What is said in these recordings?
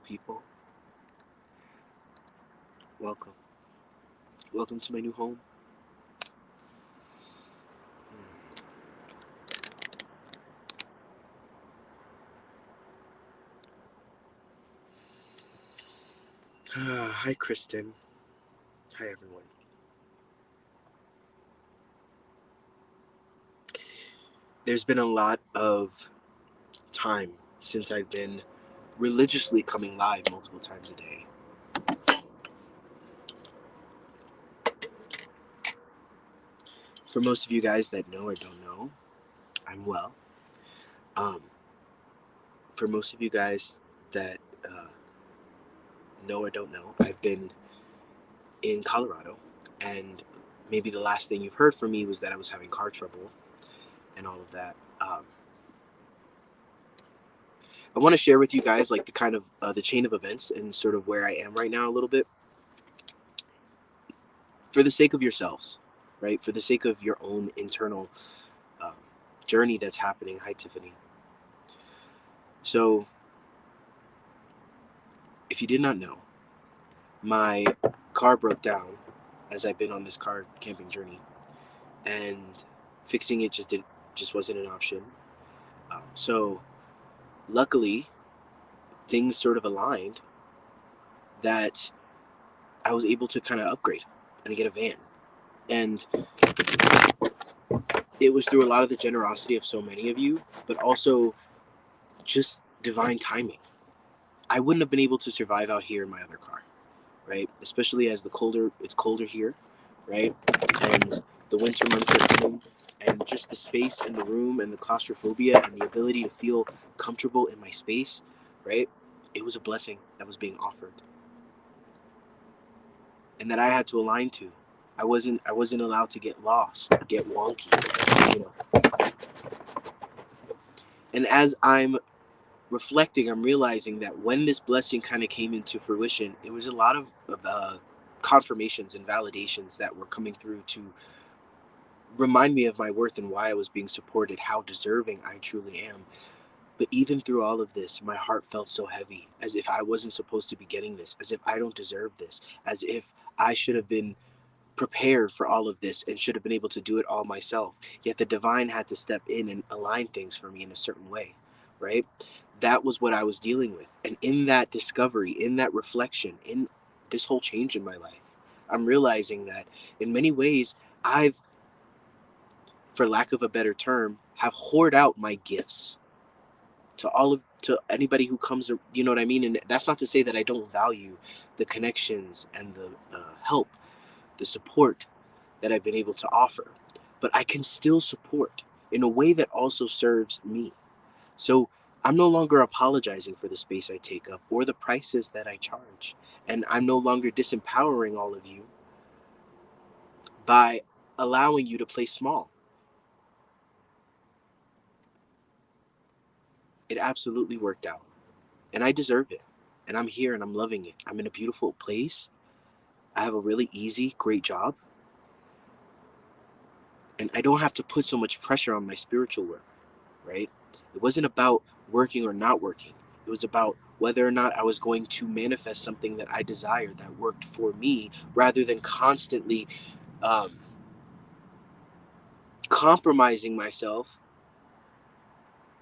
beautiful people. Welcome. Welcome to my new home. Hi, Kristen. Hi, everyone. There's been a lot of time since I've been religiously coming live multiple times a day. For most of you guys that know or don't know, I'm well. Um, for most of you guys that know or don't know, I've been in Colorado, and maybe the last thing you've heard from me was that I was having car trouble and all of that. I want to share with you guys like the kind of the chain of events and sort of where I am right now a little bit, for the sake of yourselves, right? For the sake of your own internal um, journey that's happening. Hi, Tiffany. So, if you did not know, my car broke down as I've been on this car camping journey, and fixing it just wasn't an option. So, luckily, things sort of aligned that I was able to kind of upgrade and get a van. And it was through a lot of the generosity of so many of you, but also just divine timing. I wouldn't have been able to survive out here in my other car, right? Especially as it's colder here, right? And the winter months are coming, and just the space and the room and the claustrophobia and the ability to feel comfortable in my space, right? It was a blessing that was being offered, and that I had to align to. I wasn't allowed to get lost, get wonky, you know. And as I'm reflecting, I'm realizing that when this blessing kind of came into fruition, it was a lot of confirmations and validations that were coming through to remind me of my worth and why I was being supported, how deserving I truly am. But even through all of this, my heart felt so heavy, as if I wasn't supposed to be getting this, as if I don't deserve this, as if I should have been prepared for all of this and should have been able to do it all myself. Yet the divine had to step in and align things for me in a certain way, right? That was what I was dealing with. And in that discovery, in that reflection, in this whole change in my life, I'm realizing that in many ways, I've, for lack of a better term, have hoarded out my gifts to anybody who comes, you know what I mean? And that's not to say that I don't value the connections and the help, the support that I've been able to offer, but I can still support in a way that also serves me. So I'm no longer apologizing for the space I take up or the prices that I charge. And I'm no longer disempowering all of you by allowing you to play small. It absolutely worked out. And I deserve it. And I'm here and I'm loving it. I'm in a beautiful place. I have a really easy, great job. And I don't have to put so much pressure on my spiritual work, right? It wasn't about working or not working. It was about whether or not I was going to manifest something that I desired that worked for me, rather than constantly um, compromising myself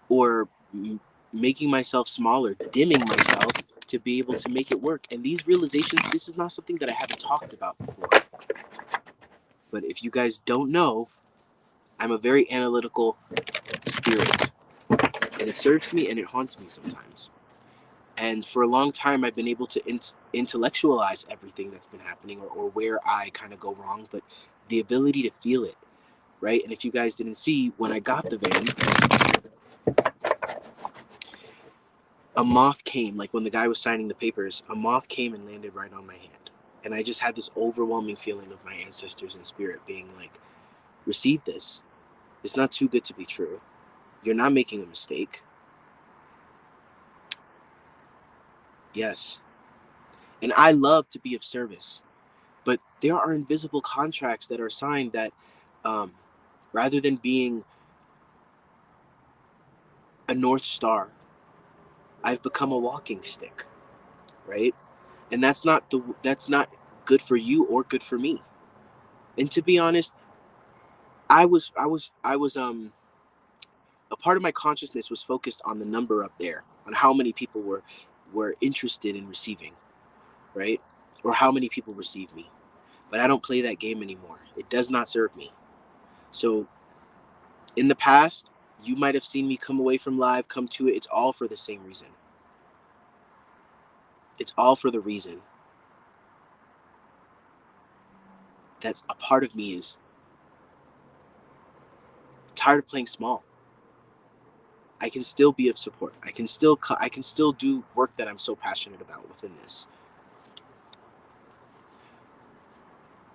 or making myself smaller, dimming myself to be able to make it work. And these realizations, this is not something that I haven't talked about before. But if you guys don't know, I'm a very analytical spirit, and it serves me and it haunts me sometimes. And for a long time, I've been able to intellectualize everything that's been happening, or where I kind of go wrong, but the ability to feel it, right? And if you guys didn't see, when I got the van, a moth came, like when the guy was signing the papers, a moth came and landed right on my hand. And I just had this overwhelming feeling of my ancestors and spirit being like, receive this. It's not too good to be true. You're not making a mistake. Yes. And I love to be of service. But there are invisible contracts that are signed that, um, rather than being a North Star, I've become a walking stick. right? And that's not good for you or good for me. And to be honest, I was a part of my consciousness was focused on the number up there, on how many people were interested in receiving, right? Or how many people receive me. But I don't play that game anymore. It does not serve me. So in the past, you might have seen me come away from live, come to it. It's all for the same reason. It's all for the reason that's a part of me is tired of playing small. I can still be of support. I can still do work that I'm so passionate about within this.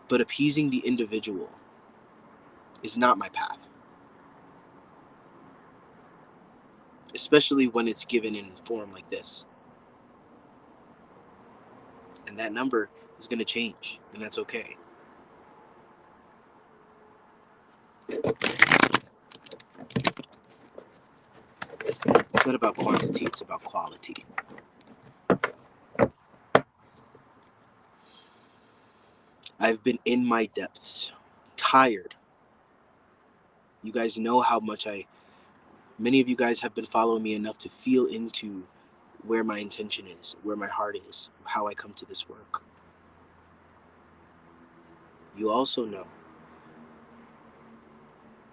But appeasing the individual is not my path. Especially when it's given in form like this. And that number is going to change, and that's okay. It's not about quantity, it's about quality. I've been in my depths, tired. You guys know how much many of you guys have been following me enough to feel into where my intention is, where my heart is, how I come to this work. You also know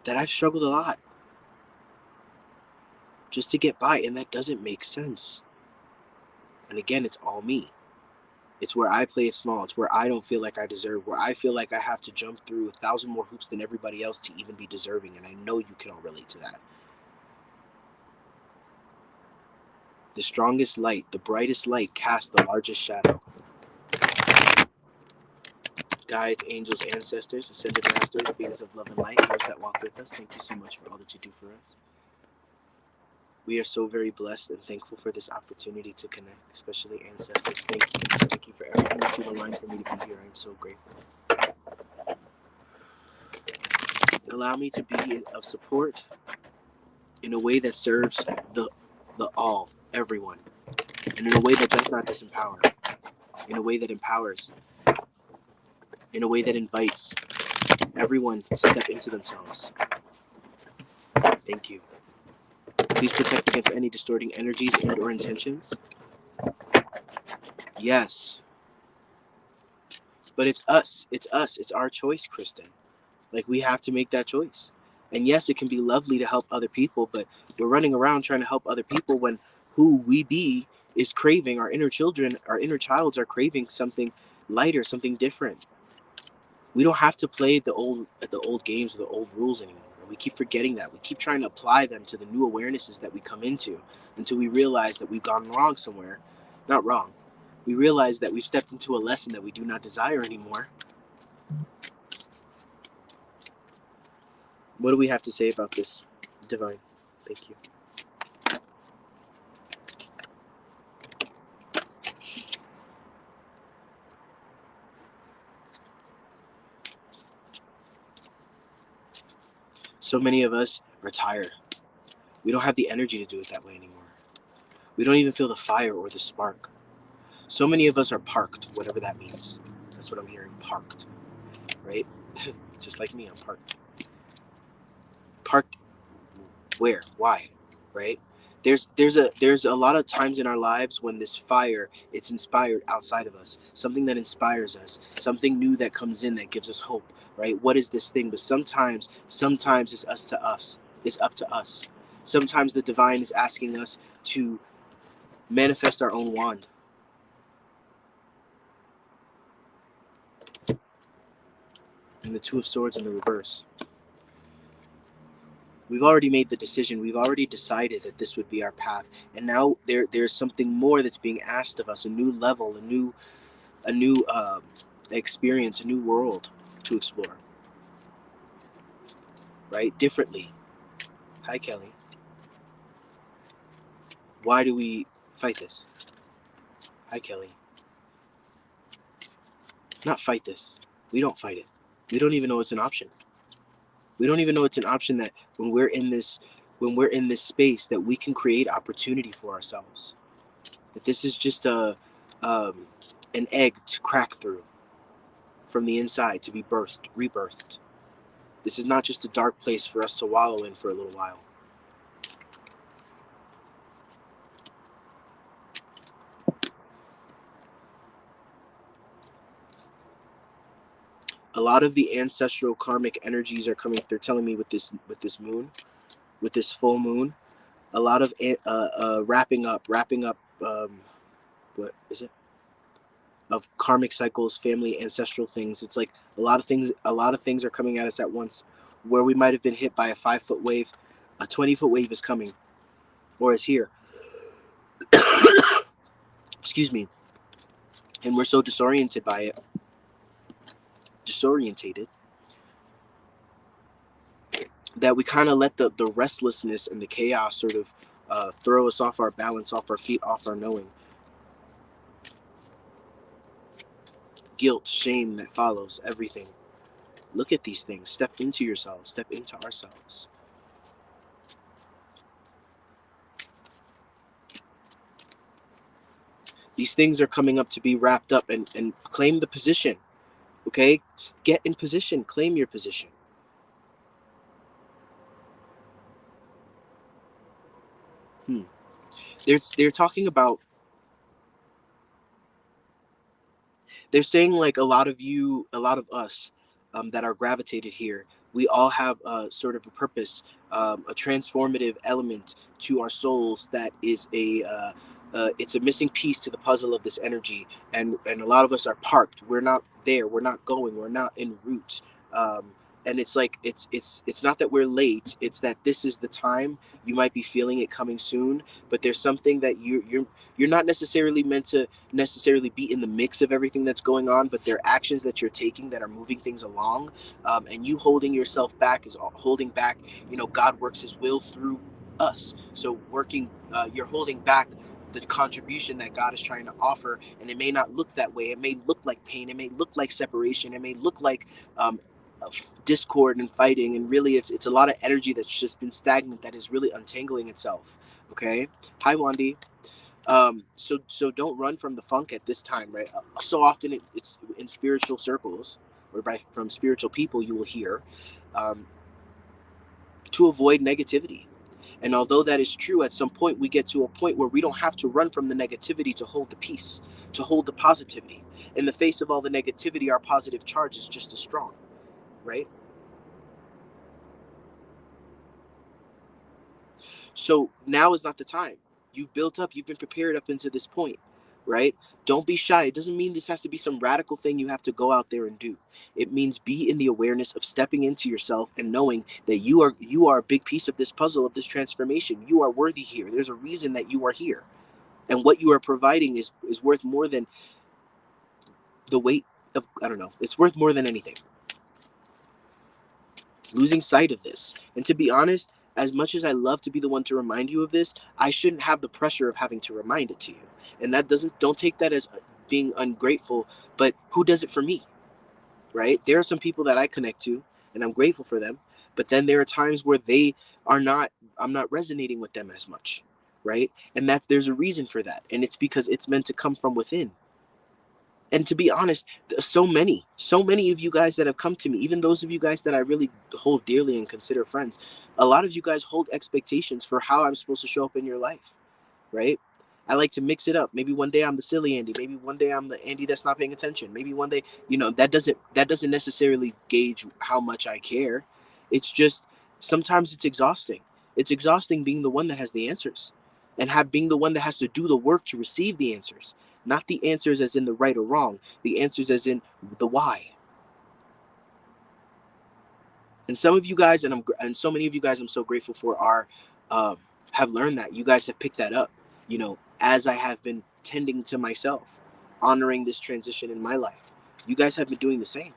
that I've struggled a lot just to get by, and that doesn't make sense. And again, it's all me. It's where I play it small. It's where I don't feel like I deserve, where I feel like I have to jump through 1,000 more hoops than everybody else to even be deserving. And I know you can all relate to that. The strongest light, the brightest light casts the largest shadow. Guides, angels, ancestors, ascended masters, beings of love and light, those that walk with us, thank you so much for all that you do for us. We are so very blessed and thankful for this opportunity to connect, especially ancestors. Thank you. Thank you for everything that you've aligned for me to be here. I am so grateful. Allow me to be of support in a way that serves the all, everyone, and in a way that does not disempower, in a way that empowers, in a way that invites everyone to step into themselves. Thank you. Please protect against any distorting energies and or intentions. Yes. But it's us. It's us. It's our choice, Kristen. Like, we have to make that choice. And yes, it can be lovely to help other people, but we're running around trying to help other people when who we be is craving, our inner children, our inner childs are craving something lighter, something different. We don't have to play the old games or the old rules anymore. We keep forgetting that. We keep trying to apply them to the new awarenesses that we come into until we realize that we've gone wrong somewhere. Not wrong. We realize that we've stepped into a lesson that we do not desire anymore. What do we have to say about this, Divine? Thank you. So many of us are tired. We don't have the energy to do it that way anymore. We don't even feel the fire or the spark. So many of us are parked, whatever that means. That's what I'm hearing, parked, right? Just like me, I'm parked. Parked where? Why? Right? There's a lot of times in our lives when this fire, it's inspired outside of us. Something that inspires us. Something new that comes in that gives us hope, right? What is this thing? But sometimes it's It's up to us. Sometimes the divine is asking us to manifest our own wand. And the Two of Swords in the reverse. We've already made the decision. We've already decided that this would be our path. And now there's something more that's being asked of us, a new level, a new experience, a new world to explore. Right? Differently. Hi, Kelly. Why do we fight this? Hi, Kelly. Not fight this. We don't fight it. We don't even know it's an option. We don't even know it's an option that when we're in this space that we can create opportunity for ourselves. That this is just a um, an egg to crack through from the inside, to be rebirthed. This is not just a dark place for us to wallow in for a little while. A lot of the ancestral karmic energies are coming. They're telling me with this moon, with this full moon, a lot of wrapping up. What is it? Of karmic cycles, family, ancestral things. It's like a lot of things are coming at us at once. Where we might have been hit by a 5-foot wave, a 20-foot wave is coming, or is here. Excuse me. And we're so disoriented by it, disorientated, that we kind of let the restlessness and the chaos sort of throw us off our balance, off our feet, off our knowing. Guilt, shame that follows everything. Look at these things. Step into yourselves. Step into ourselves. These things are coming up to be wrapped up, and claim the position. Okay? Get in position. Claim your position. They're talking about, they're saying like a lot of you, a lot of us that are gravitated here, we all have sort of a purpose, a transformative element to our souls that is it's a missing piece to the puzzle of this energy, and a lot of us are parked. We're not there. We're not going. We're not en route. And it's like it's not that we're late. It's that this is the time. You might be feeling it coming soon, but there's something that you're not necessarily meant to necessarily be in the mix of everything that's going on, but there are actions that you're taking that are moving things along, and you holding yourself back is holding back. God works His will through us, so you're holding back the contribution that God is trying to offer, and it may not look that way. It may look like pain. It may look like separation. It may look like um, discord and fighting, and really it's a lot of energy that's just been stagnant, that is really untangling itself. Okay. Hi, Wandy. So don't run from the funk at this time, right? So often it's in spiritual circles, or from spiritual people, you will hear um, to avoid negativity. And although that is true, at some point we get to a point where we don't have to run from the negativity to hold the peace, to hold the positivity. In the face of all the negativity, our positive charge is just as strong, right? So now is not the time. You've built up, you've been prepared up into this point, right? Don't be shy. It doesn't mean this has to be some radical thing you have to go out there and do. It means be in the awareness of stepping into yourself and knowing that you are a big piece of this puzzle, of this transformation. You are worthy here. There's a reason that you are here. And what you are providing is worth more than the weight of, I don't know, it's worth more than anything. Losing sight of this. And to be honest, as much as I love to be the one to remind you of this, I shouldn't have the pressure of having to remind it to you. And that doesn't, don't take that as being ungrateful, but who does it for me, right? There are some people that I connect to and I'm grateful for them, but then there are times where they are not, I'm not resonating with them as much, right? And there's a reason for that. And it's because it's meant to come from within. And to be honest, so many of you guys that have come to me, even those of you guys that I really hold dearly and consider friends, a lot of you guys hold expectations for how I'm supposed to show up in your life, right? I like to mix it up. Maybe one day I'm the silly Andy. Maybe one day I'm the Andy that's not paying attention. Maybe one day, that doesn't necessarily gauge how much I care. It's just sometimes it's exhausting. It's exhausting being the one that has the answers, and being the one that has to do the work to receive the answers. Not the answers as in the right or wrong, the answers as in the why. And some of you guys, and so many of you guys, I'm so grateful for, are um, have learned that. You guys have picked that up. As I have been tending to myself, honoring this transition in my life. You guys have been doing the same.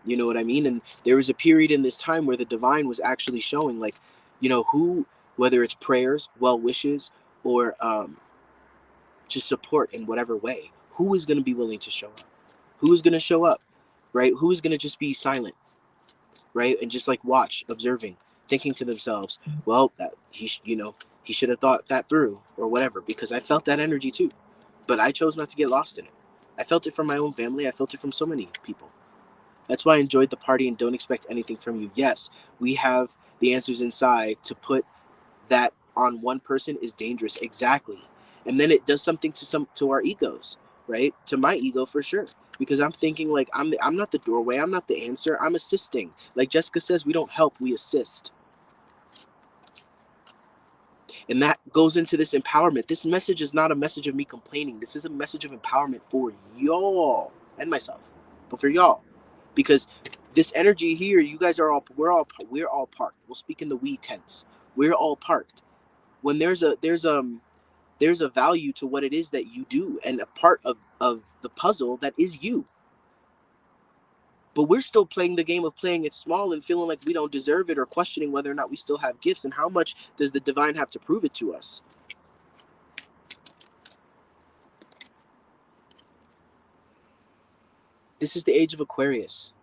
You know what I mean? And there was a period in this time where the divine was actually showing, like, who, whether it's prayers, well wishes, or just support in whatever way, who is going to be willing to show up? Who is going to show up, right? Who is going to just be silent, right? And just like watch, observing, thinking to themselves, well, that he should have thought that through, or whatever, because I felt that energy too. But I chose not to get lost in it. I felt it from my own family. I felt it from so many people. That's why I enjoyed the party and don't expect anything from you. Yes, we have the answers inside. To put that on one person is dangerous. Exactly. And then it does something to our egos, right? To my ego for sure. Because I'm thinking like I'm not the doorway, I'm not the answer, I'm assisting. Like Jessica says, we don't help, we assist. And that goes into this empowerment. This message is not a message of me complaining. This is a message of empowerment for y'all and myself, but for y'all, because this energy here, you guys are all we're all parked. We'll speak in the we tense. We're all parked. When there's a value to what it is that you do, and a part of the puzzle that is you. But we're still playing the game of playing it small and feeling like we don't deserve it, or questioning whether or not we still have gifts, and how much does the divine have to prove it to us. This is the age of Aquarius.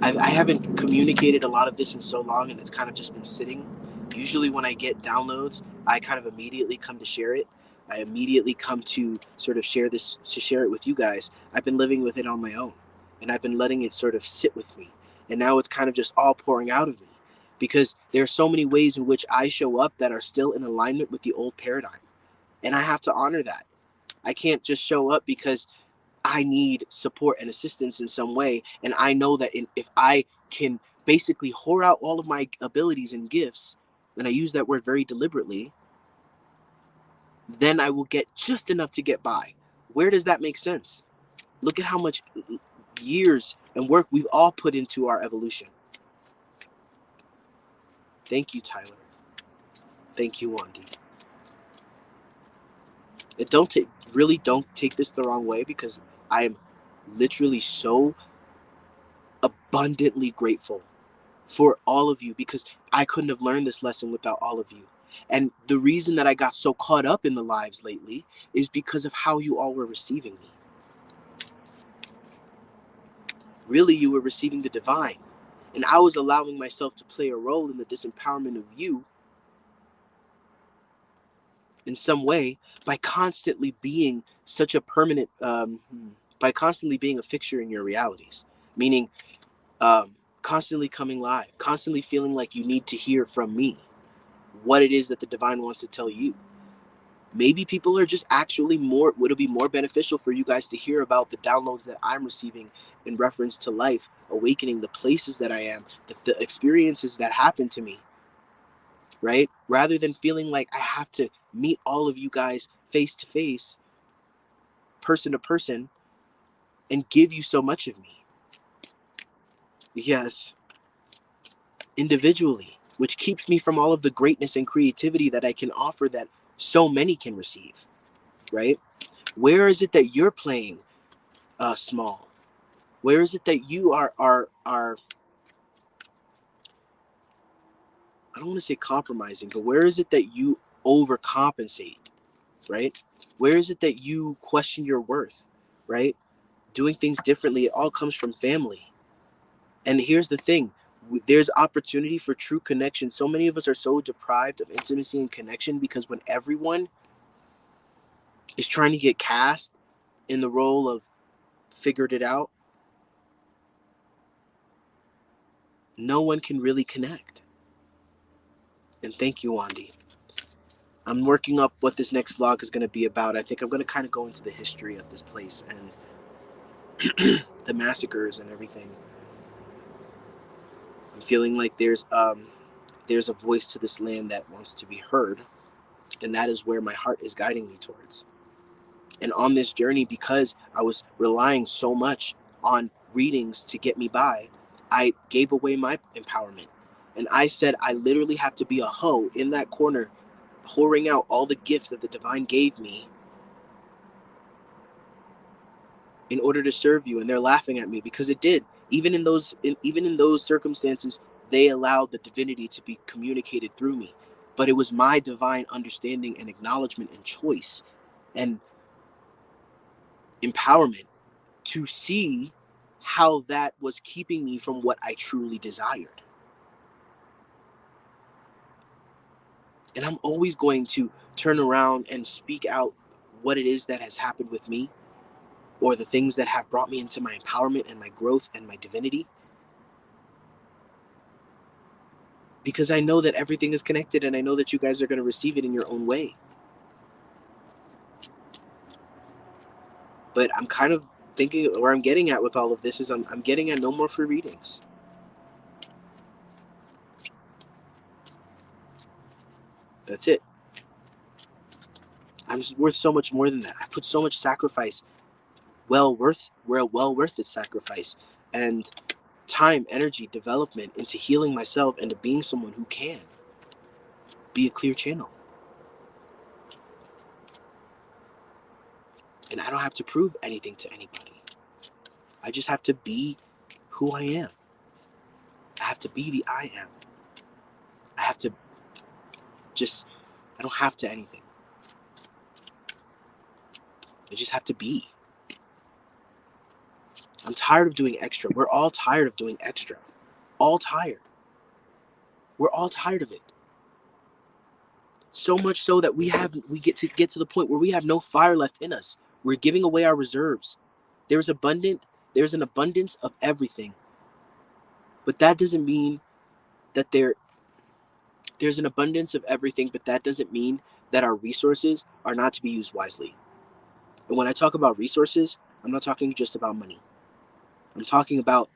I haven't communicated a lot of this in so long, and it's kind of just been sitting. Usually when I get downloads, I kind of immediately come to share it. I immediately come to sort of share this, to share it with you guys. I've been living with it on my own, and I've been letting it sort of sit with me. And now it's kind of just all pouring out of me, because there are so many ways in which I show up that are still in alignment with the old paradigm. And I have to honor that. I can't just show up because I need support and assistance in some way. And I know that if I can basically whore out all of my abilities and gifts, and I use that word very deliberately, then I will get just enough to get by. Where does that make sense? Look at how much years and work we've all put into our evolution. Thank you, Tyler. Thank you, Wandy. It really don't take this the wrong way, because I am literally so abundantly grateful for all of you, because I couldn't have learned this lesson without all of you. And the reason that I got so caught up in the lives lately is because of how you all were receiving me. Really, you were receiving the divine. And I was allowing myself to play a role in the disempowerment of you in some way, by constantly being such a permanent, by constantly being a fixture in your realities. Meaning, constantly coming live, constantly feeling like you need to hear from me what it is that the divine wants to tell you. Maybe people are just actually more, would it be more beneficial for you guys to hear about the downloads that I'm receiving in reference to life, awakening, the places that I am, the experiences that happen to me, right? Rather than feeling like I have to meet all of you guys face to face, person to person, and give you so much of me. Yes, individually, which keeps me from all of the greatness and creativity that I can offer, that so many can receive, right? Where is it that you're playing small? Where is it that you are I don't want to say compromising, but where is it that you overcompensate, right? Where is it that you question your worth, right? Doing things differently, it all comes from family. And here's the thing, there's opportunity for true connection. So many of us are so deprived of intimacy and connection, because when everyone is trying to get cast in the role of figured it out, no one can really connect. And thank you, Wandy. I'm working up what this next vlog is going to be about. I think I'm going to kind of go into the history of this place and the massacres and everything. I'm feeling like there's a voice to this land that wants to be heard, and that is where my heart is guiding me towards. And on this journey, because I was relying so much on readings to get me by, I gave away my empowerment. And I said I literally have to be a hoe in that corner, whoring out all the gifts that the divine gave me in order to serve you. And they're laughing at me, because it did. Even in those circumstances, they allowed the divinity to be communicated through me. But it was my divine understanding and acknowledgement and choice and empowerment to see how that was keeping me from what I truly desired. And I'm always going to turn around and speak out what it is that has happened with me, or the things that have brought me into my empowerment and my growth and my divinity. Because I know that everything is connected, and I know that you guys are going to receive it in your own way. But I'm kind of thinking, where I'm getting at with all of this is I'm getting at no more free readings. That's it. I'm worth so much more than that. I put so much sacrifice, well worth its sacrifice, and time, energy, development into healing myself and to being someone who can be a clear channel. And I don't have to prove anything to anybody. I just have to be who I am. I have to be the I am. I have to I don't have to anything. I just have to be. I'm tired of doing extra. We're all tired of doing extra. All tired. We're all tired of it. So much so that we get to the point where we have no fire left in us. We're giving away our reserves. There's an abundance of everything. But that doesn't mean that there's an abundance of everything, but that doesn't mean that our resources are not to be used wisely. And when I talk about resources, I'm not talking just about money. I'm talking about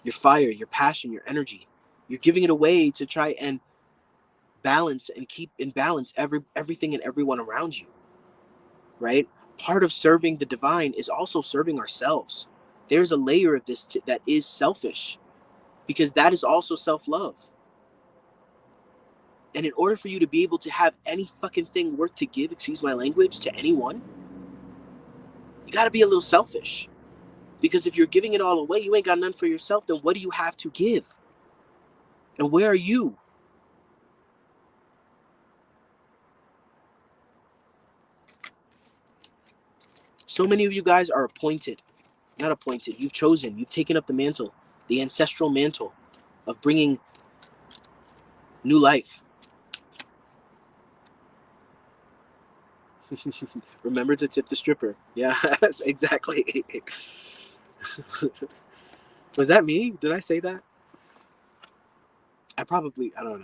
your fire, your passion, your energy. You're giving it away to try and balance and keep in balance everything and everyone around you, right? Part of serving the divine is also serving ourselves. There's a layer of this that is selfish, because that is also self-love. And in order for you to be able to have any fucking thing worth to give, excuse my language, to anyone, you got to be a little selfish. Because if you're giving it all away, you ain't got none for yourself, then what do you have to give? And where are you? So many of you guys are not appointed. You've chosen, you've taken up the mantle, the ancestral mantle of bringing new life. Remember to tip the stripper. Yes, exactly. Was that me? Did I say that? I don't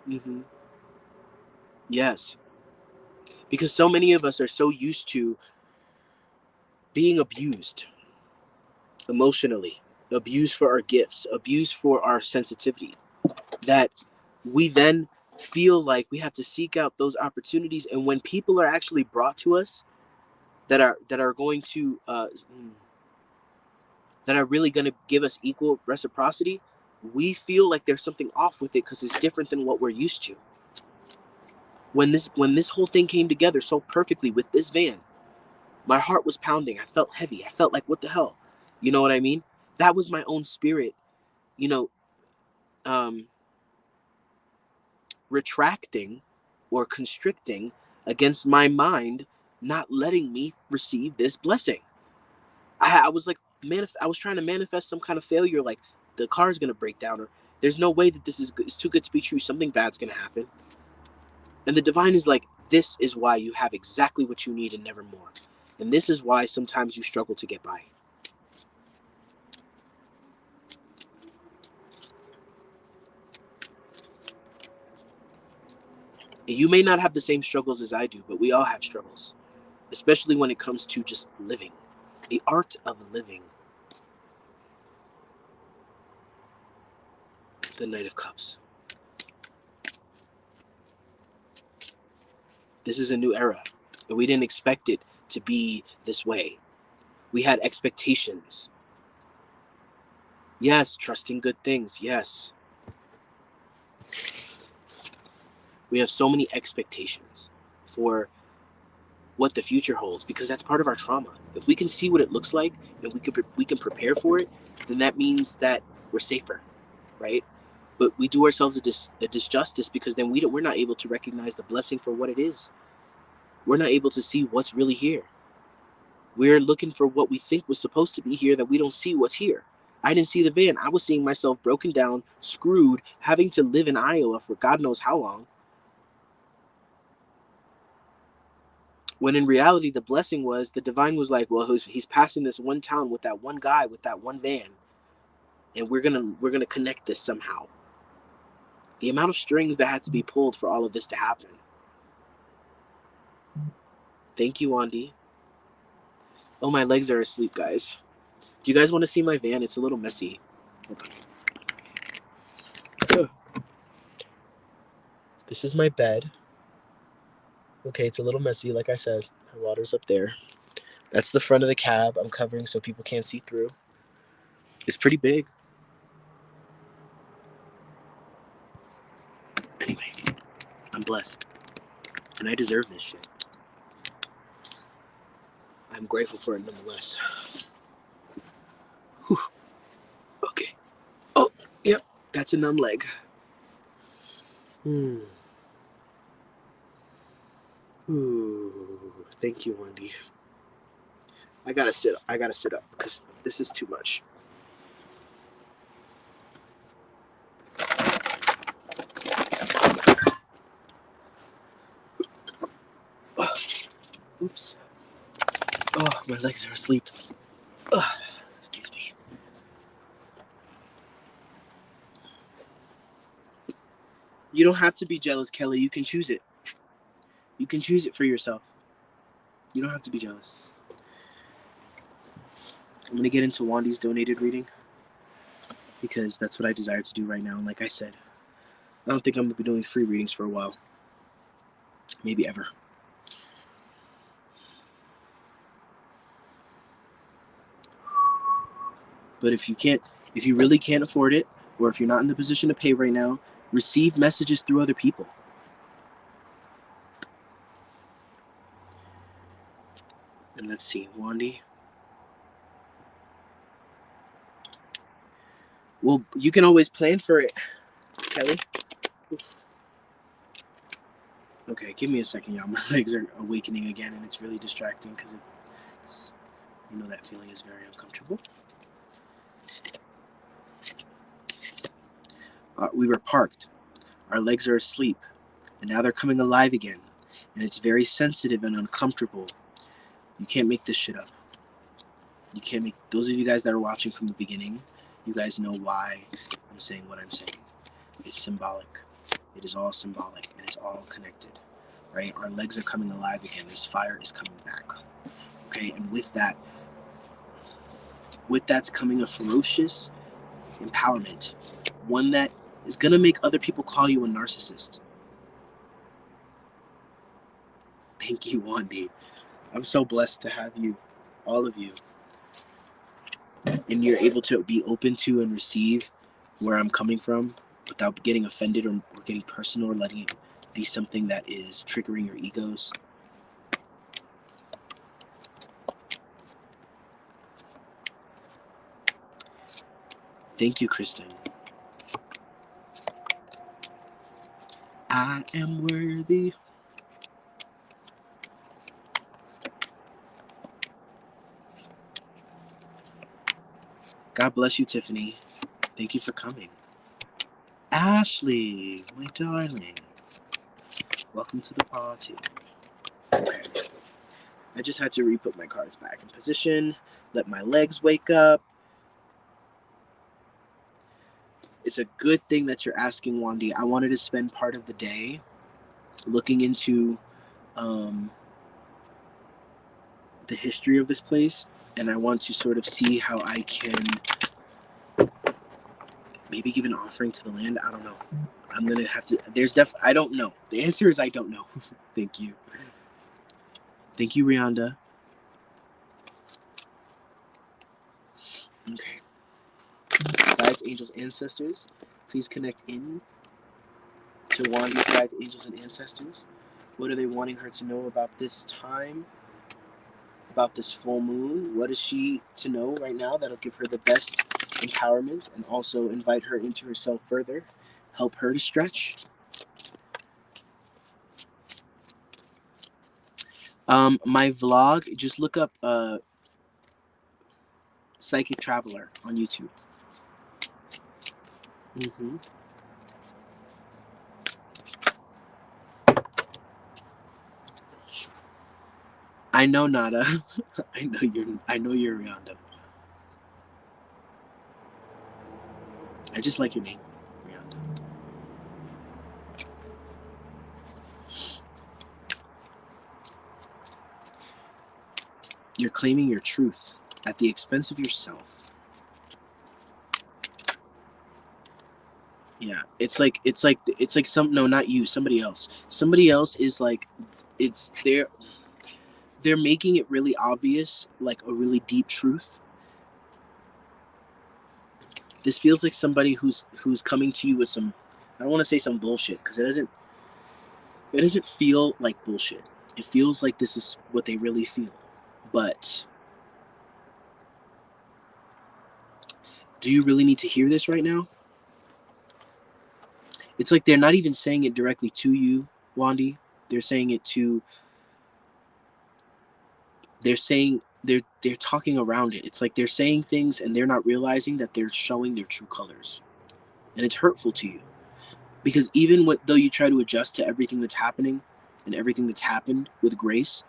know. Yes. Because so many of us are so used to being abused emotionally, abused for our gifts, abused for our sensitivity, that we then feel like we have to seek out those opportunities. And when people are actually brought to us that are going to that are really going to give us equal reciprocity, we feel like there's something off with it because it's different than what we're used to. When this whole thing came together so perfectly with this van, my heart was pounding. I felt heavy. I felt like, what the hell? You know what I mean? That was my own spirit, you know, retracting or constricting against my mind, not letting me receive this blessing. I was like, I was trying to manifest some kind of failure, like the car is gonna break down, or there's no way that this is good. It's too good to be true. Something bad's gonna happen. And the divine is like, this is why you have exactly what you need and never more. And this is why sometimes you struggle to get by. You may not have the same struggles as I do, but we all have struggles, especially when it comes to just living, the art of living. The Knight of Cups. This is a new era, and we didn't expect it to be this way. We had expectations. Yes, trusting good things. Yes. We have so many expectations for what the future holds, because that's part of our trauma. If we can see what it looks like and we can prepare for it, then that means that we're safer, right? But we do ourselves a disjustice, because then we're not able to recognize the blessing for what it is. We're not able to see what's really here. We're looking for what we think was supposed to be here, that we don't see what's here. I didn't see the van. I was seeing myself broken down, screwed, having to live in Iowa for God knows how long. When in reality, the blessing was the divine was like, well, he's passing this one town with that one guy, with that one van, and we're gonna connect this somehow. The amount of strings that had to be pulled for all of this to happen. Thank you, Andy. Oh, my legs are asleep, guys. Do you guys want to see my van? It's a little messy. This is my bed. Okay, it's a little messy, like I said. My water's up there. That's the front of the cab. I'm covering so people can't see through. It's pretty big. Anyway, I'm blessed. And I deserve this shit. I'm grateful for it nonetheless. Whew. Okay. Oh, yep. That's a numb leg. Ooh, thank you, Wendy. I gotta sit up because this is too much. Oops. Oh, my legs are asleep. Excuse me. You don't have to be jealous, Kelly. You can choose it. You can choose it for yourself. You don't have to be jealous. I'm going to get into Wandy's donated reading because that's what I desire to do right now. And like I said, I don't think I'm going to be doing free readings for a while. Maybe ever. But if you really can't afford it, or if you're not in the position to pay right now, receive messages through other people. And let's see, Wandy. Well, you can always plan for it, Kelly. Okay, give me a second, y'all. My legs are awakening again, and it's really distracting because it's, that feeling is very uncomfortable. We were parked. Our legs are asleep, and now they're coming alive again, and it's very sensitive and uncomfortable. You can't make this shit up. You can't make. Those of you guys that are watching from the beginning, you guys know why I'm saying what I'm saying. It's symbolic. It is all symbolic, and it's all connected, right? Our legs are coming alive again. This fire is coming back, okay? And with that's coming a ferocious empowerment, one that is gonna make other people call you a narcissist. Thank you, Wandy. I'm so blessed to have you, all of you, and you're able to be open to and receive where I'm coming from without getting offended or getting personal or letting it be something that is triggering your egos. Thank you, Kristen. I am worthy. God bless you, Tiffany. Thank you for coming. Ashley, my darling. Welcome to the party. Okay. I just had to re-put my cards back in position, let my legs wake up. It's a good thing that you're asking, Wandy. I wanted to spend part of the day looking into the history of this place, and I want to sort of see how I can maybe give an offering to the land. I don't know. I'm gonna have to. I don't know. The answer is I don't know. Thank you. Thank you, Rihanna. Okay. Guides, angels, ancestors, please connect in to Wandy's guides, angels, and ancestors. What are they wanting her to know about this time? About this full moon? What is she to know right now that'll give her the best empowerment and also invite her into herself further, help her to stretch? My vlog, just look up Psychic Traveler on YouTube. Mm-hmm. I know, Nada. I know you're Rihanna. I just like your name, Rihanna. You're claiming your truth at the expense of yourself. Yeah, it's like some no, not you, somebody else. Somebody else is like, it's they're making it really obvious, like a really deep truth. This feels like somebody who's coming to you with some, I don't want to say some bullshit, because it doesn't feel like bullshit. It feels like this is what they really feel. But do you really need to hear this right now? It's like they're not even saying it directly to you, Wandy. They're saying it to they're talking around it. It's like they're saying things and they're not realizing that they're showing their true colors. And it's hurtful to you. Because even though you try to adjust to everything that's happening and everything that's happened with grace,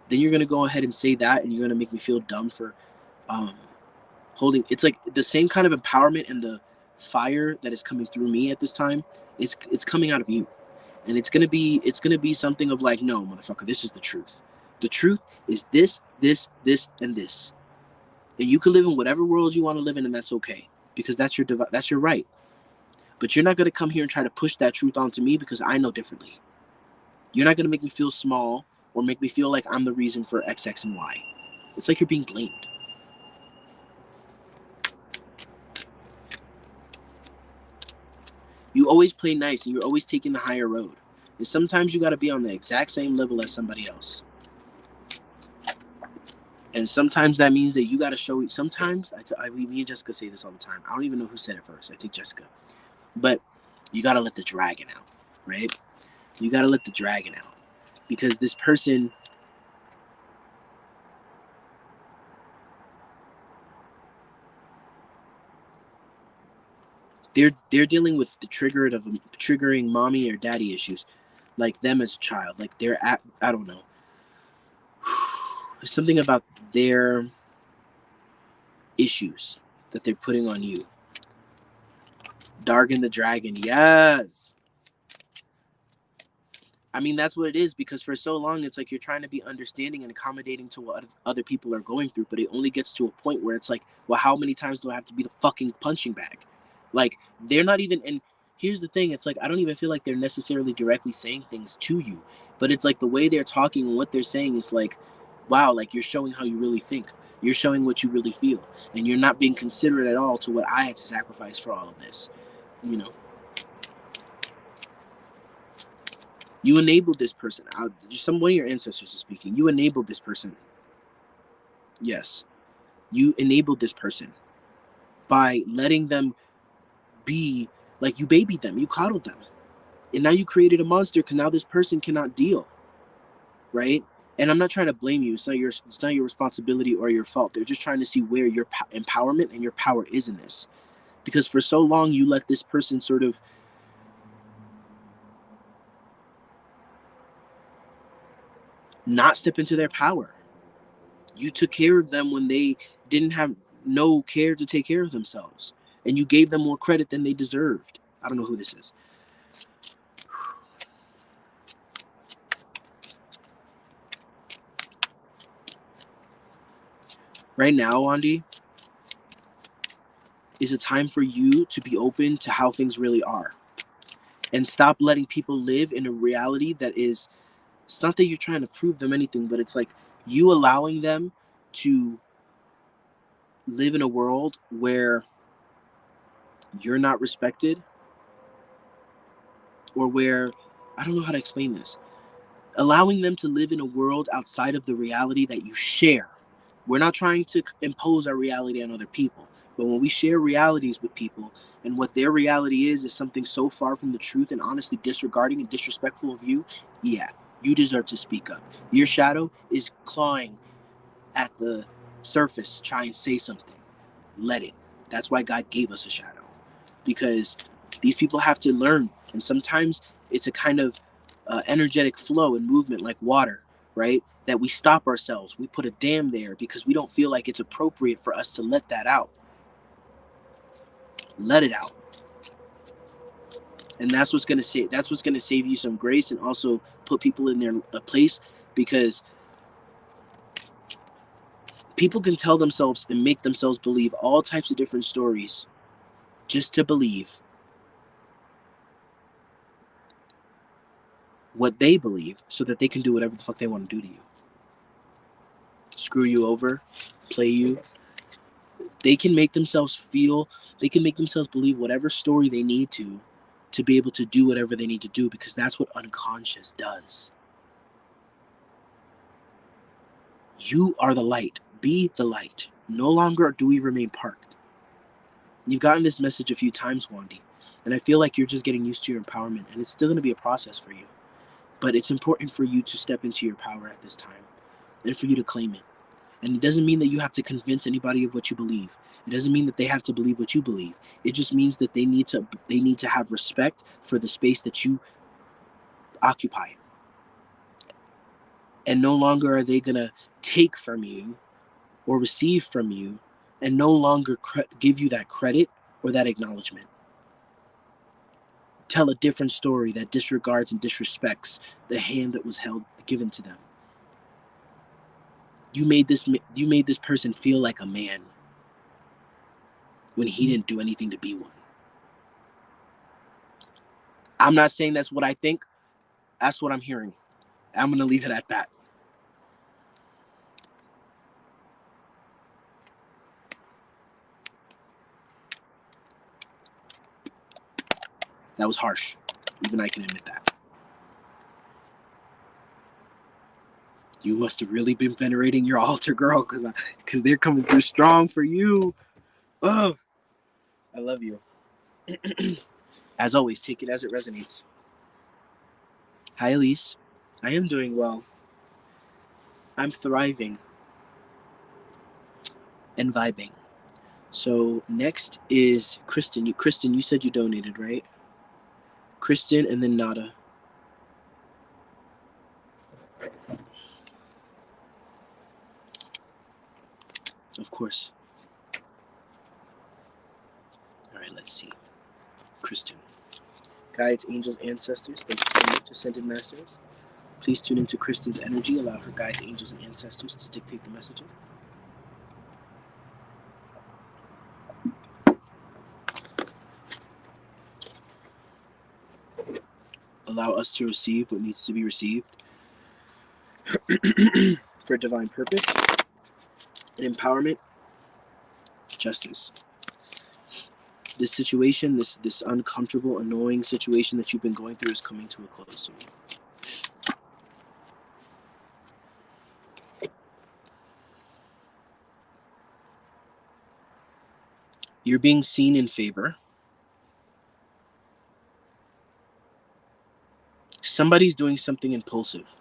then you're gonna go ahead and say that, and you're gonna make me feel dumb for um holding. It's like the same kind of empowerment and the fire that is coming through me at this time. It's coming out of you, and it's gonna be something of like, no, motherfucker, this is the truth. The truth is this, and this, and you can live in whatever world you want to live in, and that's okay, because that's your right. But you're not gonna come here and try to push that truth onto me because I know differently. You're not gonna make me feel small or make me feel like I'm the reason for X, X, and Y. It's like you're being blamed. You always play nice and you're always taking the higher road. And sometimes you got to be on the exact same level as somebody else. And sometimes that means that you got to show. Sometimes me and Jessica say this all the time. I don't even know who said it first. I think Jessica. But you got to let the dragon out, right? You got to let the dragon out, because this person, they're dealing with the triggering mommy or daddy issues, like them as a child. Like they're at, I don't know. There's something about their issues that they're putting on you. Dargen the dragon, yes. I mean, that's what it is, because for so long it's like you're trying to be understanding and accommodating to what other people are going through, but it only gets to a point where it's like, well, how many times do I have to be the fucking punching bag? Like, they're not even. And here's the thing, it's like I don't even feel like they're necessarily directly saying things to you, but it's like the way they're talking and what they're saying is like, wow, like you're showing how you really think. You're showing what you really feel, and you're not being considerate at all to what I had to sacrifice for all of this. You know, you enabled this person. Some one of your ancestors is speaking. You enabled this person. Yes, you enabled this person by letting them be, like, you babied them, you coddled them, and now you created a monster because now this person cannot deal, right? And I'm not trying to blame you. It's not your responsibility or your fault. They're just trying to see where your empowerment and your power is in this, because for so long you let this person sort of not step into their power. You took care of them when they didn't have no care to take care of themselves, and you gave them more credit than they deserved. I don't know who this is. Right now, Andy, is a time for you to be open to how things really are, and stop letting people live in a reality that is. It's not that you're trying to prove them anything, but it's like you allowing them to live in a world where you're not respected, or where, I don't know how to explain this, allowing them to live in a world outside of the reality that you share. We're not trying to impose our reality on other people, but when we share realities with people, and what their reality is something so far from the truth and honestly disregarding and disrespectful of you, yeah, you deserve to speak up. Your shadow is clawing at the surface to try and say something. Let it. That's why God gave us a shadow. because these people have to learn. And sometimes it's a kind of energetic flow and movement like water, right? That we stop ourselves. We put a dam there because we don't feel like it's appropriate for us to let that out. Let it out. And that's what's gonna save you some grace and also put people in their place, because people can tell themselves and make themselves believe all types of different stories just to believe what they believe so that they can do whatever the fuck they want to do to you. Screw you over, play you. They can make themselves believe whatever story they need to be able to do whatever they need to do, because that's what unconscious does. You are the light. Be the light. No longer do we remain parked. You've gotten this message a few times, Wandy, and I feel like you're just getting used to your empowerment, and it's still going to be a process for you. But it's important for you to step into your power at this time and for you to claim it. And it doesn't mean that you have to convince anybody of what you believe. It doesn't mean that they have to believe what you believe. It just means that they need to have respect for the space that you occupy. And no longer are they going to take from you or receive from you, and no longer give you that credit or that acknowledgement. Tell a different story that disregards and disrespects the hand that was given to them. You made this person feel like a man when he didn't do anything to be one. I'm not saying that's what I think. That's what I'm hearing. I'm going to leave it at that. That was harsh. Even I can admit that. You must have really been venerating your altar, girl, because they're coming through strong for you. Oh, I love you. As always, take it as it resonates. Hi, Elise. I am doing well. I'm thriving and vibing. So next is Kristen. Kristen, you said you donated, right? Kristen and then Nada. Of course. All right, let's see. Kristen. Guides, angels, ancestors, thank you so much, Ascended Masters. Please tune into Kristen's energy. Allow her guides, angels, and ancestors to dictate the messages. Allow us to receive what needs to be received for divine purpose and empowerment, justice. This situation, this uncomfortable, annoying situation that you've been going through is coming to a close soon. You're being seen in favor. Somebody's doing something impulsive.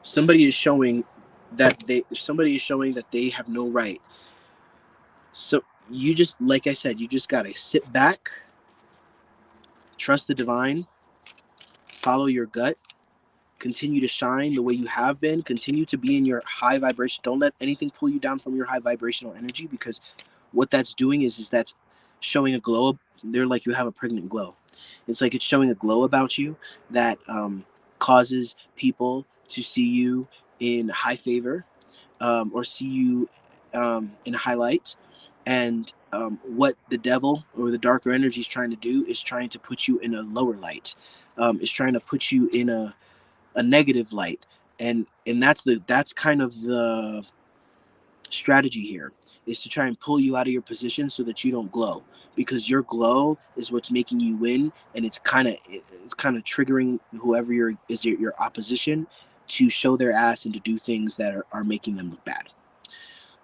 Somebody is showing that they have no right. So you just, like I said, you just gotta sit back, trust the divine, follow your gut, continue to shine the way you have been, continue to be in your high vibration. Don't let anything pull you down from your high vibrational energy, because what that's doing is that's showing a glow. They're like, you have a pregnant glow. It's like it's showing a glow about you that causes people to see you in high favor, or see you in a highlight. And what the devil or the darker energy is trying to do is trying to put you in a lower light. Is trying to put you in a negative light, and that's kind of the strategy here, is to try and pull you out of your position so that you don't glow, because your glow is what's making you win, and it's kind of triggering whoever your opposition to show their ass and to do things that are making them look bad.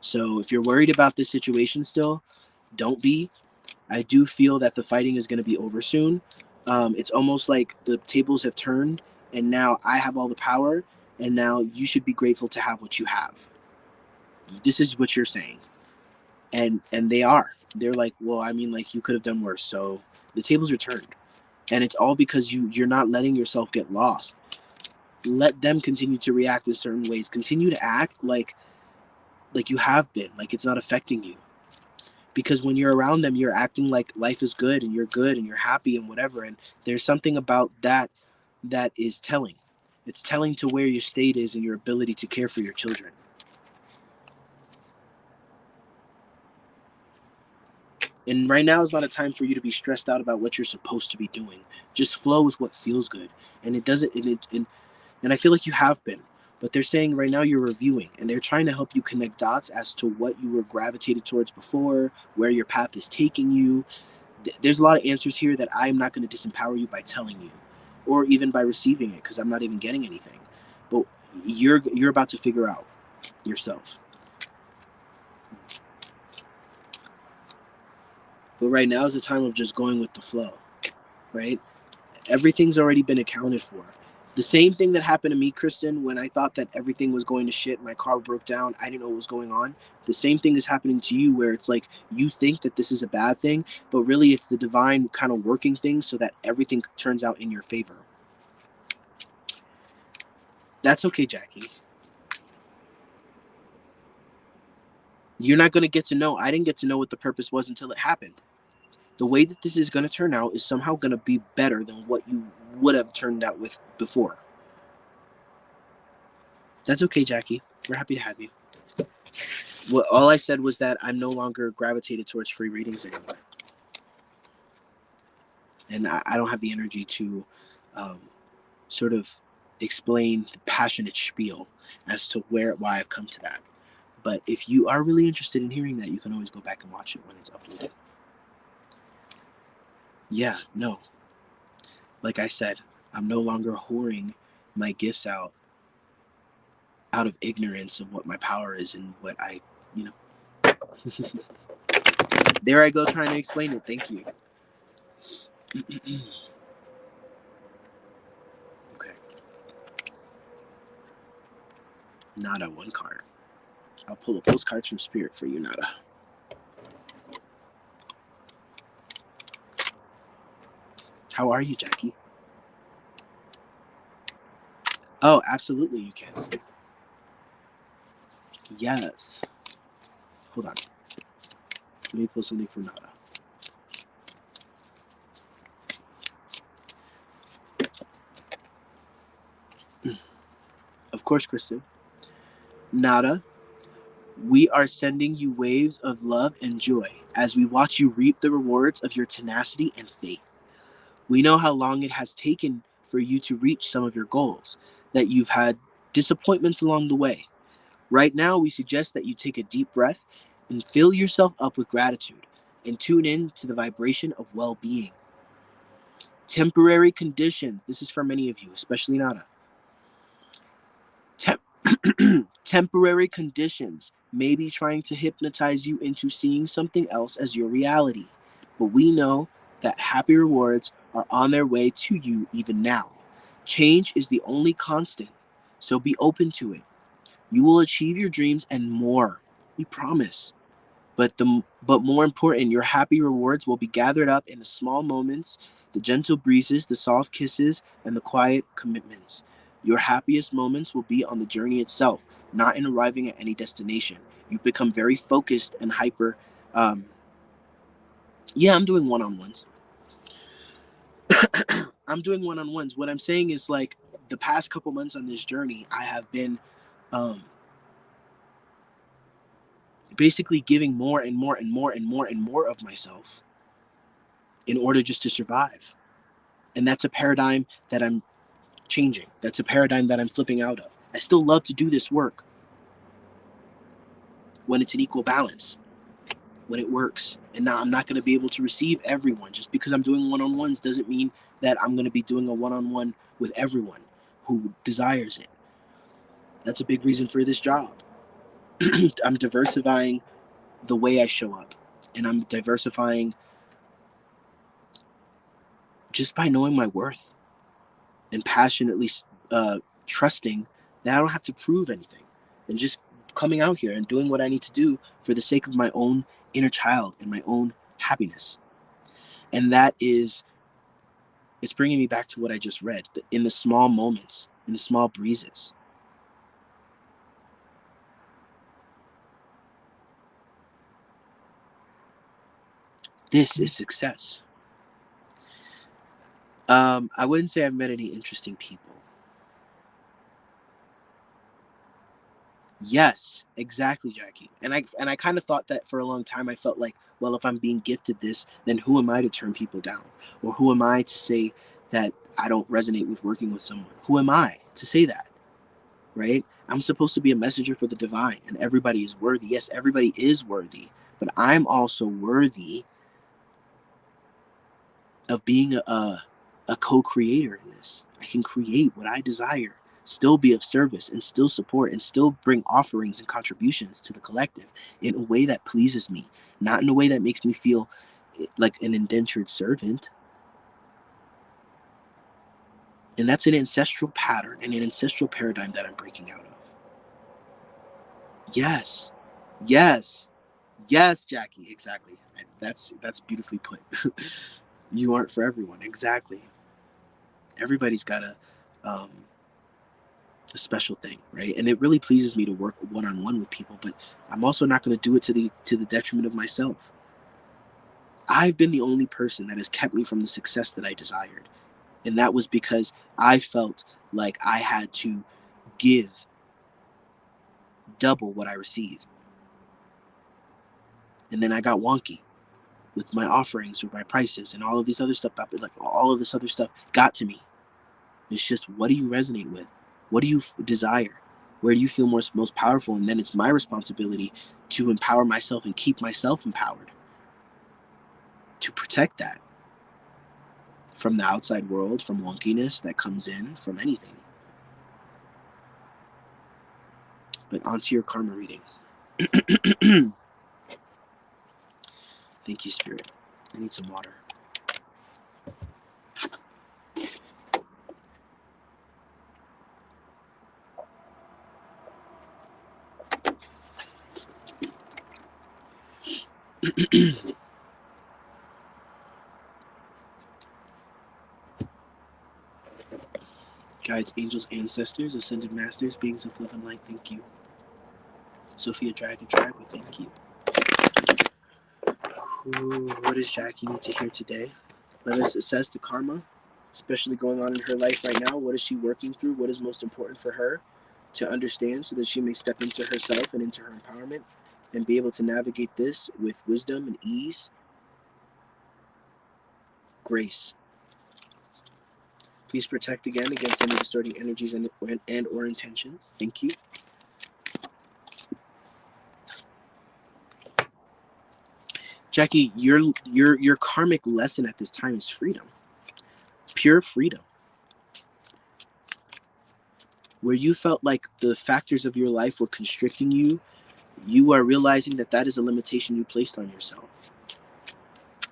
So if you're worried about this situation still, don't be. I do feel that the fighting is going to be over soon. It's almost like the tables have turned, and now I have all the power, and now you should be grateful to have what you have. This is what you're saying. And they're like, well, I mean, like, you could have done worse. So the tables are turned, and it's all because you're not letting yourself get lost. Let them continue to react in certain ways. Continue to act like you have been, like it's not affecting you. Because when you're around them, you're acting like life is good and you're happy and whatever. And there's something about that that is telling. It's telling to where your state is and your ability to care for your children. And right now is not a time for you to be stressed out about what you're supposed to be doing. Just flow with what feels good. And it doesn't, and I feel like you have been. But they're saying right now you're reviewing, and they're trying to help you connect dots as to what you were gravitated towards before, where your path is taking you. There's a lot of answers here that I'm not going to disempower you by telling you, or even by receiving it, because I'm not even getting anything. But you're about to figure out yourself. But right now is the time of just going with the flow, right? Everything's already been accounted for. The same thing that happened to me, Kristen, when I thought that everything was going to shit, my car broke down, I didn't know what was going on. The same thing is happening to you, where it's like you think that this is a bad thing, but really it's the divine kind of working things so that everything turns out in your favor. That's okay, Jackie. You're not going to get to know. I didn't get to know what the purpose was until it happened. The way that this is going to turn out is somehow going to be better than what you would have turned out with before. That's okay, Jackie. We're happy to have you. Well, all I said was that I'm no longer gravitated towards free readings anymore. And I don't have the energy to sort of explain the passionate spiel as to why I've come to that. But if you are really interested in hearing that, you can always go back and watch it when it's uploaded. Yeah, no. Like I said, I'm no longer whoring my gifts out of ignorance of what my power is and what I, you know. There I go trying to explain it. Thank you. Okay. Nada, one card. I'll pull a postcards from Spirit for you, Nada. How are you, Jackie? Oh, absolutely you can. Yes. Hold on. Let me pull something for Nada. Of course, Kristen. Nada, we are sending you waves of love and joy as we watch you reap the rewards of your tenacity and faith. We know how long it has taken for you to reach some of your goals, that you've had disappointments along the way. Right now, we suggest that you take a deep breath and fill yourself up with gratitude and tune in to the vibration of well being. Temporary conditions. This is for many of you, especially Nada. Temporary conditions may be trying to hypnotize you into seeing something else as your reality. But we know that happy rewards are on their way to you even now. Change is the only constant, so be open to it. You will achieve your dreams and more. We promise. But more important, your happy rewards will be gathered up in the small moments, the gentle breezes, the soft kisses, and the quiet commitments. Your happiest moments will be on the journey itself, not in arriving at any destination. You become very focused and hyper. Yeah, I'm doing one-on-ones. I'm doing one-on-ones. What I'm saying is, like, the past couple months on this journey, I have been basically giving more and more and more and more and more of myself in order just to survive. And that's a paradigm that I'm changing. That's a paradigm that I'm flipping out of. I still love to do this work when it's an equal balance, when it works. And now I'm not going to be able to receive everyone. Just because I'm doing one-on-ones doesn't mean that I'm going to be doing a one-on-one with everyone who desires it. That's a big reason for this job. I'm diversifying the way I show up. And I'm diversifying just by knowing my worth and passionately trusting that I don't have to prove anything, and just coming out here and doing what I need to do for the sake of my own inner child and my own happiness. And that is, it's bringing me back to what I just read, in the small moments, in the small breezes. This is success. I wouldn't say I've met any interesting people. Yes, exactly, Jackie. And I kind of thought that for a long time. I felt like, well, if I'm being gifted this, then who am I to turn people down? Or who am I to say that I don't resonate with working with someone? Who am I to say that? Right? I'm supposed to be a messenger for the divine, and everybody is worthy. Yes, everybody is worthy, but I'm also worthy of being a co-creator in this. I can create what I desire, still be of service, and still support, and still bring offerings and contributions to the collective in a way that pleases me, not in a way that makes me feel like an indentured servant. And that's an ancestral pattern and an ancestral paradigm that I'm breaking out of. Yes, yes, yes, Jackie, exactly. That's beautifully put. You aren't for everyone, exactly. Everybody's got a special thing, right? And it really pleases me to work one-on-one with people, but I'm also not going to do it to the detriment of myself. I've been the only person that has kept me from the success that I desired, and that was because I felt like I had to give double what I received, and then I got wonky with my offerings or my prices and all of these other stuff. Like all of this other stuff got to me. It's just, what do you resonate with? What do you desire? Where do you feel most powerful? And then it's my responsibility to empower myself and keep myself empowered, to protect that from the outside world, from wonkiness that comes in, from anything. But onto your karma reading. Thank you, Spirit. I need some water. Guides, angels, ancestors, ascended masters, beings of love and light, thank you. Sophia Dragon Tribe, we thank you. Ooh, what does Jackie need to hear today? Let us assess the karma, especially going on in her life right now. What is she working through? What is most important for her to understand so that she may step into herself and into her empowerment and be able to navigate this with wisdom and ease, grace. Please protect again against any distorting energies and or intentions. Thank you. Jackie, your karmic lesson at this time is freedom. Pure freedom. Where you felt like the factors of your life were constricting you, you are realizing that that is a limitation you placed on yourself.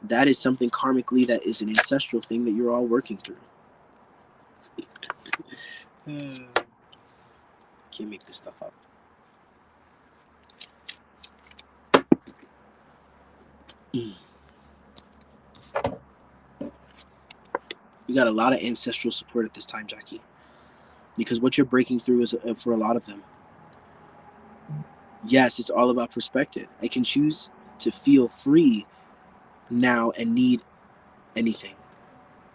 That is something karmically that is an ancestral thing that you're all working through. Can't make this stuff up. You got a lot of ancestral support at this time, Jackie, because what you're breaking through is for a lot of them. Yes, it's all about perspective. I can choose to feel free now and need anything.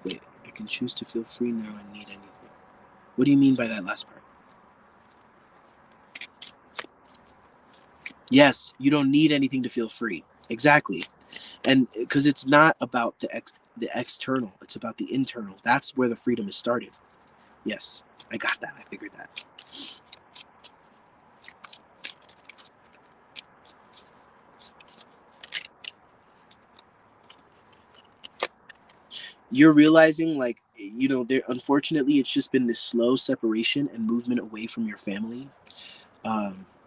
Wait, I can choose to feel free now and need anything. What do you mean by that last part? Yes, you don't need anything to feel free. Exactly. And because it's not about the external, it's about the internal. That's where the freedom is started. Yes, I got that. I figured that. You're realizing, like, there, unfortunately, it's just been this slow separation and movement away from your family.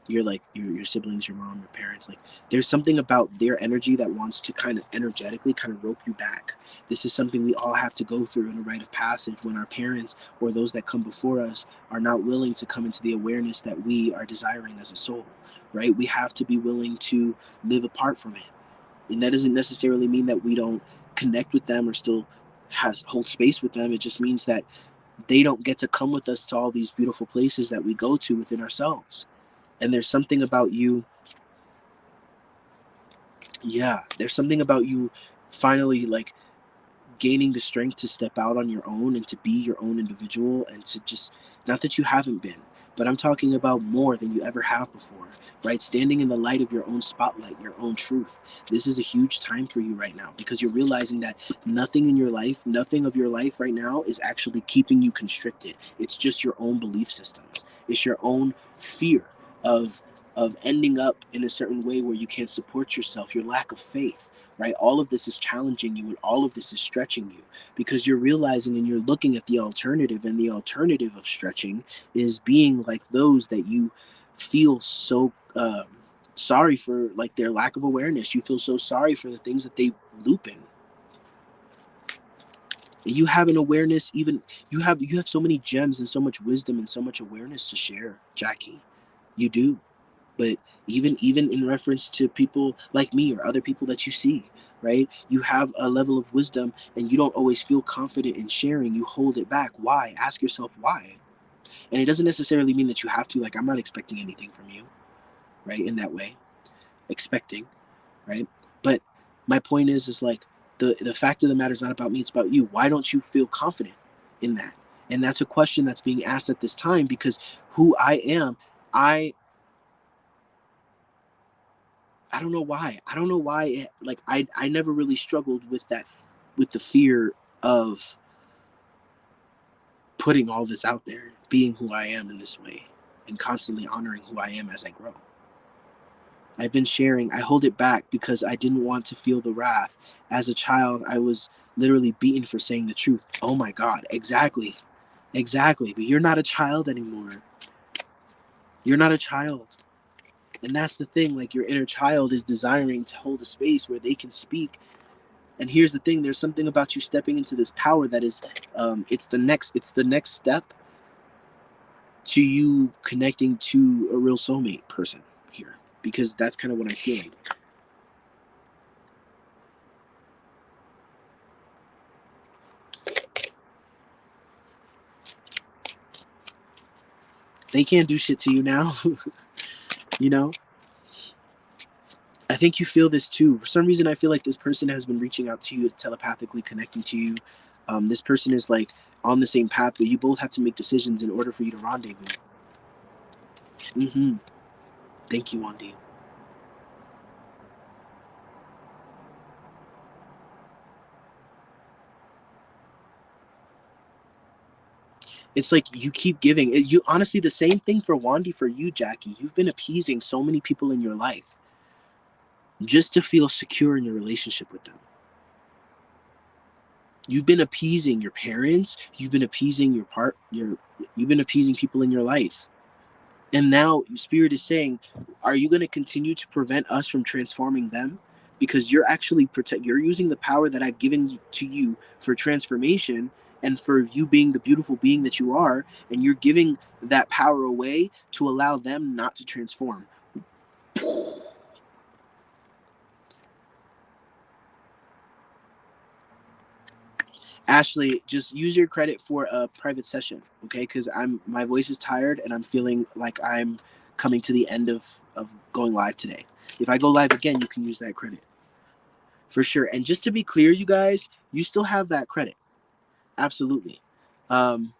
your siblings, your mom, your parents, like there's something about their energy that wants to kind of energetically kind of rope you back. This is something we all have to go through in a rite of passage when our parents or those that come before us are not willing to come into the awareness that we are desiring as a soul, right? We have to be willing to live apart from it. And that doesn't necessarily mean that we don't connect with them or still hold space with them. It just means that they don't get to come with us to all these beautiful places that we go to within ourselves. And there's something about you, there's something about you finally like gaining the strength to step out on your own and to be your own individual and to just, not that you haven't been, but I'm talking about more than you ever have before, right? Standing in the light of your own spotlight, your own truth. This is a huge time for you right now because you're realizing that nothing in your life, nothing of your life right now is actually keeping you constricted. It's just your own belief systems. It's your own fear of ending up in a certain way where you can't support yourself, your lack of faith, right? All of this is challenging you and all of this is stretching you because you're realizing and you're looking at the alternative, and the alternative of stretching is being like those that you feel so sorry for, like their lack of awareness. You feel so sorry for the things that they loop in. You have an awareness, even you have so many gems and so much wisdom and so much awareness to share, Jackie. You do. But even in reference to people like me or other people that you see, right? You have a level of wisdom and you don't always feel confident in sharing. You hold it back. Why? Ask yourself why. And it doesn't necessarily mean that you have to. Like, I'm not expecting anything from you, right? In that way, expecting, right? But my point is like the fact of the matter is not about me. It's about you. Why don't you feel confident in that? And that's a question that's being asked at this time because who I am, I don't know why. I don't know why. Like I never really struggled with that, with the fear of putting all this out there, being who I am in this way, and constantly honoring who I am as I grow. I've been sharing. I hold it back because I didn't want to feel the wrath. As a child, I was literally beaten for saying the truth. Oh my God, exactly, exactly. But you're not a child anymore. You're not a child. And that's the thing. Like your inner child is desiring to hold a space where they can speak. And here's the thing: there's something about you stepping into this power that is, it's the next step to you connecting to a real soulmate person here, because that's kind of what I'm feeling. They can't do shit to you now. You know, I think you feel this too. For some reason, I feel like this person has been reaching out to you, telepathically connecting to you. This person is like on the same path, but you both have to make decisions in order for you to rendezvous. Mm-hmm. Thank you, Wandy. It's like you keep giving. You honestly, the same thing for Wandy, for you, Jackie. You've been appeasing so many people in your life just to feel secure in your relationship with them. You've been appeasing your parents. You've been appeasing you've been appeasing people in your life. And now Spirit is saying, are you going to continue to prevent us from transforming them? Because you're actually you're using the power that I've given to you for transformation and for you being the beautiful being that you are, and you're giving that power away to allow them not to transform. Ashley, just use your credit for a private session, okay? Because my voice is tired and I'm feeling like I'm coming to the end of going live today. If I go live again, you can use that credit for sure. And just to be clear, you guys, you still have that credit, absolutely. Um,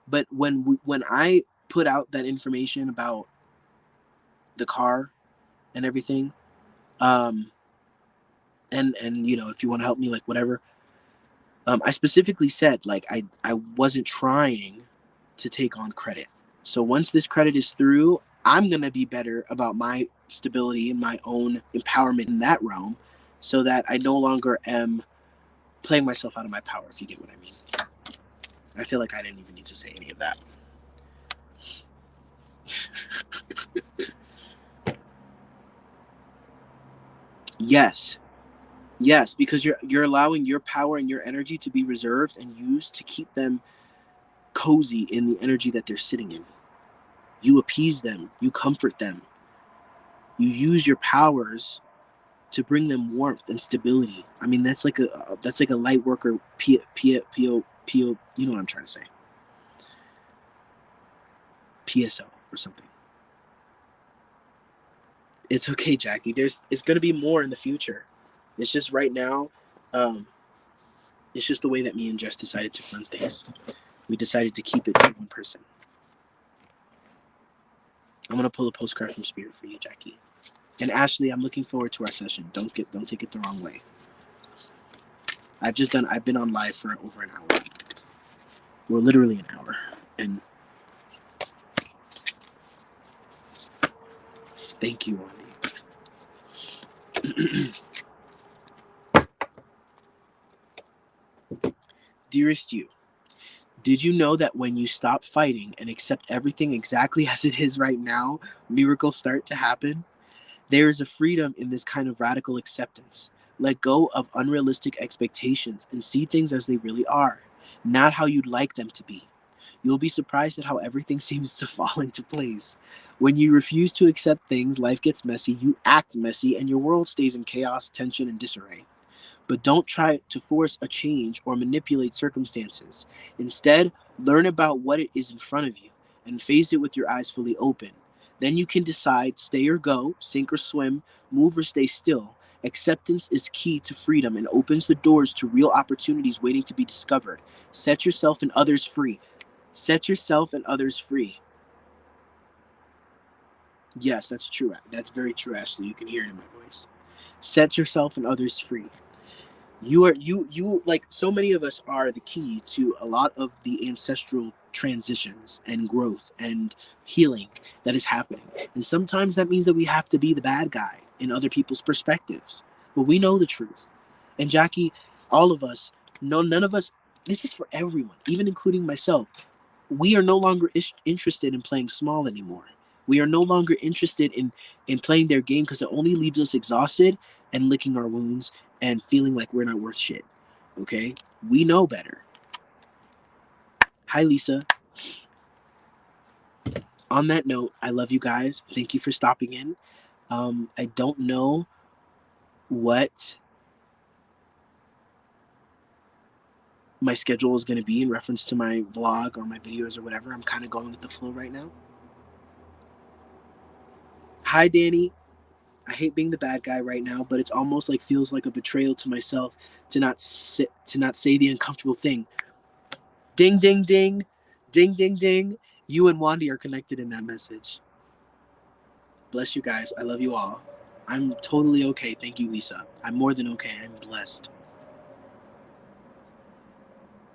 but when I put out that information about the car and everything, um, and you know, if you want to help me, like whatever, I specifically said like I wasn't trying to take on credit. So once this credit is through, I'm gonna be better about my stability and my own empowerment in that realm, so that I no longer am playing myself out of my power. If you get what I mean. I feel like I didn't even need to say any of that. Yes. Yes, because you're allowing your power and your energy to be reserved and used to keep them cozy in the energy that they're sitting in. You appease them, you comfort them. You use your powers to bring them warmth and stability. I mean, that's like a light worker PO, you know what I'm trying to say. PSO or something. It's okay, Jackie. It's going to be more in the future. It's just right now, um, it's just the way that me and Jess decided to run things. We decided to keep it to one person. I'm gonna pull a postcard from Spirit for you, Jackie. And Ashley, I'm looking forward to our session. Don't take it the wrong way. I've been on live for over an hour. Well, literally an hour. And thank you, Wendy. Dearest you, did you know that when you stop fighting and accept everything exactly as it is right now, miracles start to happen? There is a freedom in this kind of radical acceptance. Let go of unrealistic expectations and see things as they really are, not how you'd like them to be. You'll be surprised at how everything seems to fall into place. When you refuse to accept things, life gets messy, you act messy, and your world stays in chaos, tension, and disarray. But don't try to force a change or manipulate circumstances. Instead, learn about what it is in front of you and face it with your eyes fully open. Then you can decide stay or go, sink or swim, move or stay still. Acceptance is key to freedom and opens the doors to real opportunities waiting to be discovered. Set yourself and others free. Set yourself and others free. Yes, that's true. That's very true, Ashley. You can hear it in my voice. Set yourself and others free. You like so many of us are the key to a lot of the ancestral transitions and growth and healing that is happening. And sometimes that means that we have to be the bad guy in other people's perspectives. But we know the truth. And Jackie, all of us, no, none of us, this is for everyone, even including myself. We are no longer interested in playing small anymore. We are no longer interested in playing their game because it only leaves us exhausted and licking our wounds and feeling like we're not worth shit. Okay? We know better. Hi, Lisa. On that note, I love you guys. Thank you for stopping in. I don't know what my schedule is going to be in reference to my vlog or my videos or whatever. I'm kind of going with the flow right now. Hi, Danny. I hate being the bad guy right now, but it's almost like feels like a betrayal to myself to not say the uncomfortable thing. Ding ding ding. Ding ding ding. You and Wandy are connected in that message. Bless you guys. I love you all. I'm totally okay. Thank you, Lisa. I'm more than okay. I'm blessed.